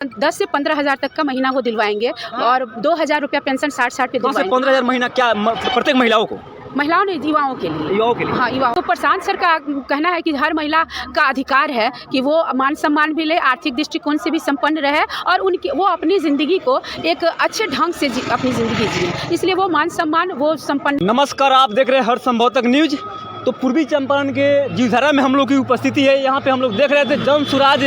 10 से 15 हज़ार तक का महीना वो दिलवाएंगे और 2,000 रुपया पेंशन 60-60 पे 10 से दिलवाएंगे। 15,000 महीना क्या प्रत्येक महिलाओं को? महिलाओं ने युवाओं के लिए। युवाओं के लिए? हाँ, युवाओं। तो प्रशांत सर का कहना है कि हर महिला का अधिकार है कि वो मान सम्मान भी ले, आर्थिक दृष्टिकोण से भी संपन्न रहे और वो अपनी ज़िंदगी को एक अच्छे ढंग से अपनी ज़िंदगी जिए, इसलिए वो मान सम्मान वो संपन्न। नमस्कार, आप देख रहे हैं हर संभव तक न्यूज। तो पूर्वी चंपारण के जीवधारा में हम लोग की उपस्थिति है। यहाँ पे हम लोग देख रहे थे जन स्वराज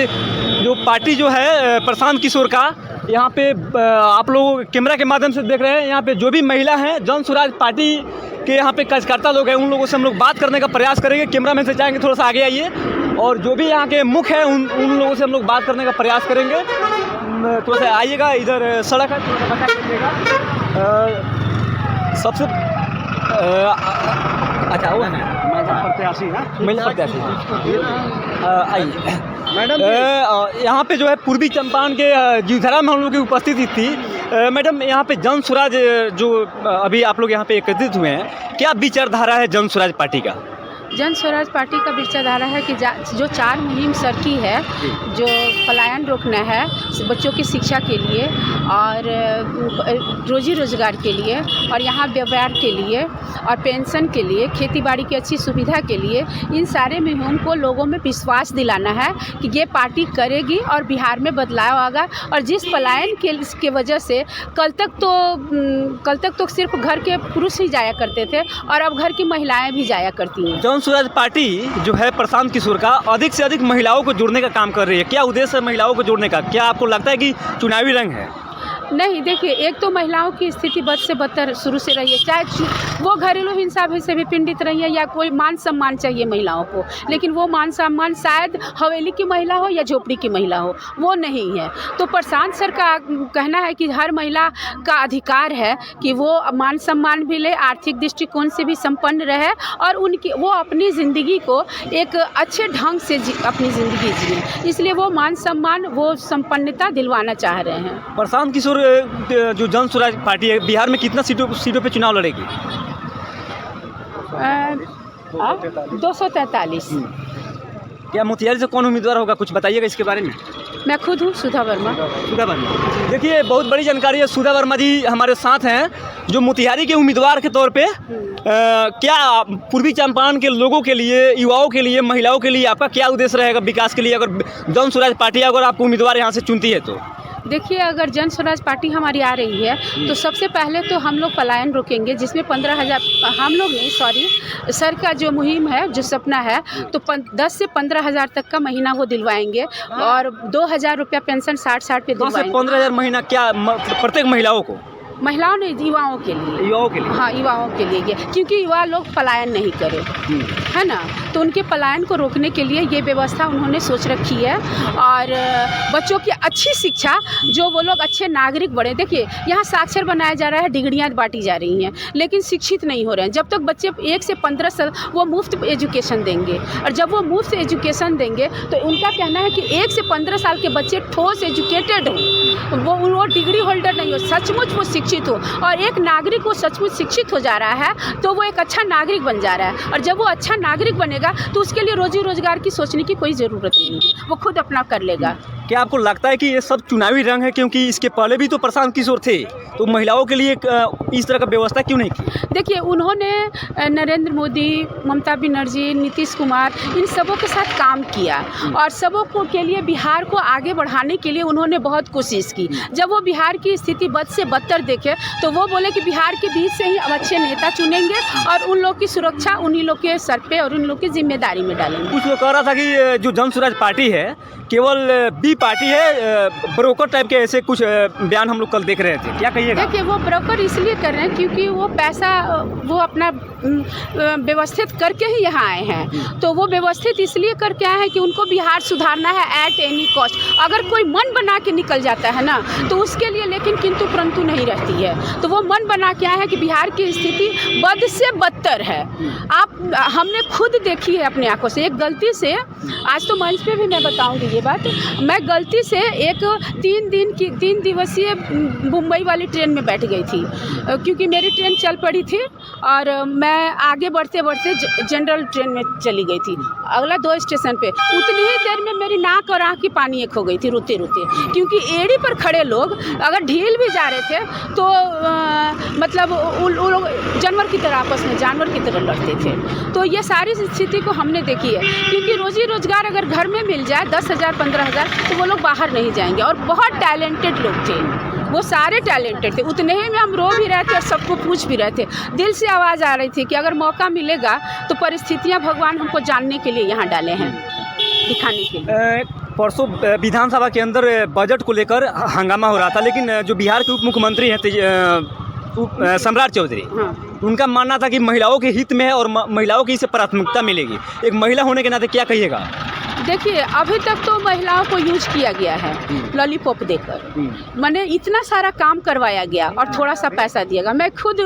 जो पार्टी जो है प्रशांत किशोर का, यहाँ पे आप लोग कैमरा के माध्यम से देख रहे हैं। यहाँ पे जो भी महिला हैं जन स्वराज पार्टी के यहाँ पे कार्यकर्ता लोग हैं, उन लोगों से हम लोग बात करने का प्रयास करेंगे। कैमरामैन से चाहेंगे थोड़ा सा आगे आइए, और जो भी यहाँ के मुख्य हैं उन लोगों से हम लोग बात करने का प्रयास करेंगे। थोड़ा सा आइएगा, इधर सड़क है, थोड़ा सा बता दीजिएगा। सबसे अच्छा वो है प्रत्याशी है, महिला प्रत्याशी आइए मैडम। यहाँ पे जो है पूर्वी चंपारण के जीवधारा में हम लोग की उपस्थिति थी। मैडम, यहाँ पे जन स्वराज जो अभी आप लोग यहाँ पे एकत्रित हुए हैं, क्या विचारधारा है जन स्वराज पार्टी का? जन स्वराज पार्टी का विचारधारा है कि जो 4 मुहिम सर की है, जो पलायन रोकना है, बच्चों की शिक्षा के लिए और रोजी रोजगार के लिए और यहाँ व्यापार के लिए और पेंशन के लिए, खेती बाड़ी की अच्छी सुविधा के लिए, इन सारे मुहिम को लोगों में विश्वास दिलाना है कि ये पार्टी करेगी और बिहार में बदलाव आएगा। और जिस पलायन के वजह से कल तक तो सिर्फ घर के पुरुष ही जाया करते थे और अब घर की महिलाएं भी जाया करती हैं। जन स्वराज पार्टी जो है प्रशांत किशोर का अधिक से अधिक महिलाओं को जोड़ने का काम कर रही है। क्या उद्देश्य है महिलाओं को जोड़ने का? क्या आपको लगता है कि चुनावी रंग है? नहीं, देखिए, एक तो महिलाओं की स्थिति बद से बदतर शुरू से रही है, चाहे वो घरेलू हिंसा से भी पीड़ित रही है या कोई मान सम्मान चाहिए महिलाओं को, लेकिन वो मान सम्मान शायद हवेली की महिला हो या झोपड़ी की महिला हो, वो नहीं है। तो प्रशांत सर का कहना है कि हर महिला का अधिकार है कि वो मान सम्मान भी ले, आर्थिक दृष्टिकोण से भी संपन्न रहे और वो अपनी ज़िंदगी को एक अच्छे ढंग से अपनी ज़िंदगी जिए, इसलिए वो मान सम्मान वो संपन्नता दिलवाना चाह रहे हैं। प्रशांत किशोर जो जन स्वराज पार्टी है, बिहार में कितना सीटों पे चुनाव लड़ेगी? 243। क्या मोतिहारी से कौन उम्मीदवार होगा, कुछ बताइएगा इसके बारे में? मैं खुद हूँ सुधा वर्मा। सुधा वर्मा, देखिए बहुत बड़ी जानकारी है। सुधा वर्मा जी हमारे साथ हैं जो मोतिहारी के उम्मीदवार के तौर पे। क्या पूर्वी चंपारण के लोगों के लिए, युवाओं के लिए, महिलाओं के लिए आपका क्या उद्देश्य रहेगा विकास के लिए, अगर जन स्वराज पार्टी अगर आपको उम्मीदवार यहाँ से चुनती है तो? देखिए, अगर जन स्वराज पार्टी हमारी आ रही है तो सबसे पहले तो हम लोग पलायन रोकेंगे, जिसमें 15,000 हम लोग नहीं, सॉरी, सर का जो मुहिम है, जो सपना है, तो 10 से 15,000 तक का महीना वो दिलवाएंगे और 2,000 रुपया पेंशन 60-60 पे दिलवाएंगे। 10 से 15,000 महीना क्या प्रत्येक महिलाओं को? महिलाओं ने, युवाओं के लिए। युवाओं के लिए? हाँ, युवाओं के लिए, क्योंकि युवा लोग पलायन नहीं करें, है ना, तो उनके पलायन को रोकने के लिए ये व्यवस्था उन्होंने सोच रखी है। और बच्चों की अच्छी शिक्षा, जो वो लोग अच्छे नागरिक बने। देखिए, यहाँ साक्षर बनाया जा रहा है, डिग्रियाँ बांटी जा रही हैं, लेकिन शिक्षित नहीं हो रहे हैं। जब तक बच्चे 1 से 15 साल वो मुफ्त एजुकेशन देंगे, और जब वो मुफ्त एजुकेशन देंगे तो उनका कहना है कि 1 से 15 साल के बच्चे ठोस एजुकेटेड हों, वो डिग्री होल्डर नहीं हो, सचमुच वो शिक्षित हो, और एक नागरिक वो सचमुच शिक्षित हो जा रहा है तो वो एक अच्छा नागरिक बन जा रहा है। और जब वो अच्छा नागरिक बनेगा तो उसके लिए रोजी रोजगार की सोचने की कोई ज़रूरत नहीं है, वो खुद अपना कर लेगा। क्या आपको लगता है कि ये सब चुनावी रंग है? क्योंकि इसके पहले भी तो प्रशांत किशोर थे, तो महिलाओं के लिए इस तरह का व्यवस्था क्यों नहीं की? देखिए, उन्होंने नरेंद्र मोदी, ममता बनर्जी, नीतीश कुमार, इन सबों के साथ काम किया और सबों को के लिए बिहार को आगे बढ़ाने के लिए उन्होंने बहुत कोशिश की। जब वो बिहार की स्थिति बद से बदतर देखे तो वो बोले कि बिहार के बीच से ही अच्छे नेता चुनेंगे और उन लोग की सुरक्षा उन्हीं लोग के सर पे और उन लोग की जिम्मेदारी में डालेंगे। कुछ लोग कह रहा था कि जो जन स्वराज पार्टी है केवल बी पार्टी है, ब्रोकर टाइप के ऐसे कुछ बयान हम लोग कल देख रहे थे, क्या कहिएगा? देखिए, वो ब्रोकर इसलिए कर रहे हैं क्योंकि वो पैसा वो अपना व्यवस्थित करके ही यहाँ आए हैं। तो वो व्यवस्थित इसलिए करके आए हैं कि उनको बिहार सुधारना है एट एनी कॉस्ट। अगर कोई मन बना के निकल जाता है ना तो उसके लिए लेकिन किंतु परंतु नहीं रहती है। तो वो मन बना के आए हैं कि बिहार की स्थिति बद से बदतर है। हमने खुद देखी है अपनी आंखों से। एक गलती से, आज तो मंच पे भी मैं बताऊंगी ये बात, मैं मैं गलती से एक 3 दिवसीय मुंबई वाली ट्रेन में बैठ गई थी, क्योंकि मेरी ट्रेन चल पड़ी थी और मैं आगे बढ़ते बढ़ते जनरल ट्रेन में चली गई थी अगला 2 स्टेशन पे। उतनी ही देर में मेरी नाक और आँख की पानी एक हो गई थी रोते रोते, क्योंकि एड़ी पर खड़े लोग अगर ढील भी जा रहे थे तो मतलब उन लोग जानवर की तरह आपस में जानवर की तरह लड़ते थे। तो ये सारी स्थिति को हमने देखी है, क्योंकि रोजी रोजगार अगर घर में मिल जाए 10,000 15,000 तो वो लोग बाहर नहीं जाएंगे। और बहुत टैलेंटेड लोग थे, वो सारे टैलेंटेड थे। उतने ही में हम रो भी रहे थे और सबको पूछ भी रहे थे। दिल से आवाज़ आ रही थी कि अगर मौका मिलेगा तो परिस्थितियाँ भगवान हमको जानने के लिए यहाँ डाले हैं, दिखाने के लिए। परसों विधानसभा के अंदर बजट को लेकर हंगामा हो रहा था, लेकिन जो बिहार के उप मुख्यमंत्री हैं सम्राट चौधरी, हाँ। उनका मानना था कि महिलाओं के हित में है और महिलाओं की इसे प्राथमिकता मिलेगी। एक महिला होने के नाते क्या कहिएगा? देखिए, अभी तक तो महिलाओं को यूज किया गया है लॉलीपॉप देकर, मैंने इतना सारा काम करवाया गया और थोड़ा सा पैसा दिया गया। मैं खुद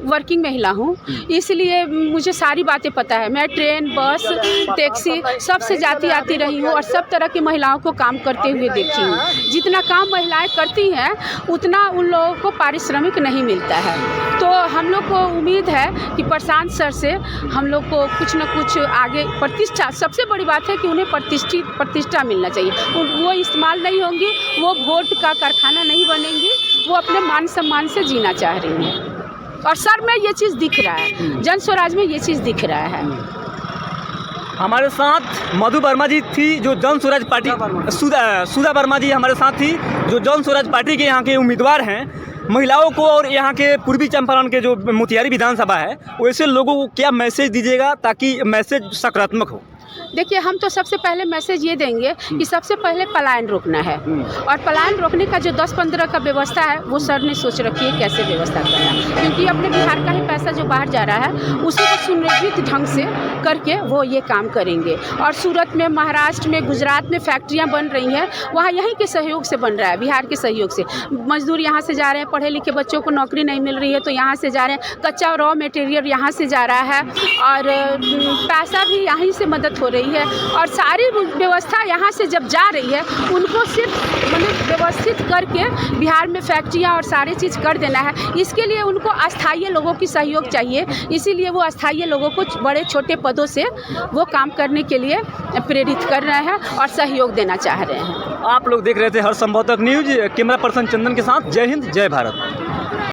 वर्किंग महिला हूँ, इसलिए मुझे सारी बातें पता है। मैं ट्रेन, बस, टैक्सी सबसे जाती आती रही हूँ और सब तरह की महिलाओं को काम करते हुए देखी हूँ। जितना काम महिलाएं करती हैं उतना उन लोगों को पारिश्रमिक नहीं मिलता है। तो हम लोग को उम्मीद है कि प्रशांत सर से हम लोग को कुछ न कुछ आगे प्रतिष्ठा, सबसे बड़ी बात है कि उन्हें प्रतिष्ठा मिलना चाहिए। वो इस्तेमाल नहीं होंगी, वो वोट का कारखाना नहीं बनेंगी, वो अपने मान सम्मान से जीना चाह रही हैं। और सर में ये चीज़ दिख रहा है, जन स्वराज में ये चीज़ दिख रहा है। हमारे साथ मधु वर्मा जी थी, जो जन स्वराज पार्टी, सुधा वर्मा जी हमारे साथ थी, जो जन स्वराज पार्टी के यहाँ के उम्मीदवार हैं। महिलाओं को और यहाँ के पूर्वी चंपारण के जो मोतिहारी विधानसभा है, वैसे लोगों को क्या मैसेज दीजिएगा ताकि मैसेज सकारात्मक हो? देखिए, हम तो सबसे पहले मैसेज ये देंगे कि सबसे पहले पलायन रोकना है, और पलायन रोकने का जो 10-15 का व्यवस्था है वो सर ने सोच रखी है कैसे व्यवस्था करना है, क्योंकि अपने बिहार का ही पैसा जो बाहर जा रहा है उसी को सुनिश्चित ढंग से करके वो ये काम करेंगे। और सूरत में, महाराष्ट्र में, गुजरात में फैक्ट्रियाँ बन रही हैं, वहाँ यहीं के सहयोग से बन रहा है, बिहार के सहयोग से। मजदूर यहाँ से जा रहे हैं, पढ़े लिखे बच्चों को नौकरी नहीं मिल रही है तो यहाँ से जा रहे हैं, कच्चा रॉ मटेरियल यहाँ से जा रहा है और पैसा भी यहीं से मदद हो रही है। और सारी व्यवस्था यहाँ से जब जा रही है, उनको सिर्फ मतलब व्यवस्थित करके बिहार में फैक्ट्रियाँ और सारी चीज़ कर देना है। इसके लिए उनको अस्थायी लोगों की सहयोग चाहिए, इसीलिए वो अस्थायी लोगों को बड़े छोटे पदों से वो काम करने के लिए प्रेरित कर रहे हैं और सहयोग देना चाह रहे हैं। आप लोग देख रहे थे हर संभव तक न्यूज़, कैमरा पर्सन चंदन के साथ। जय हिंद, जय भारत।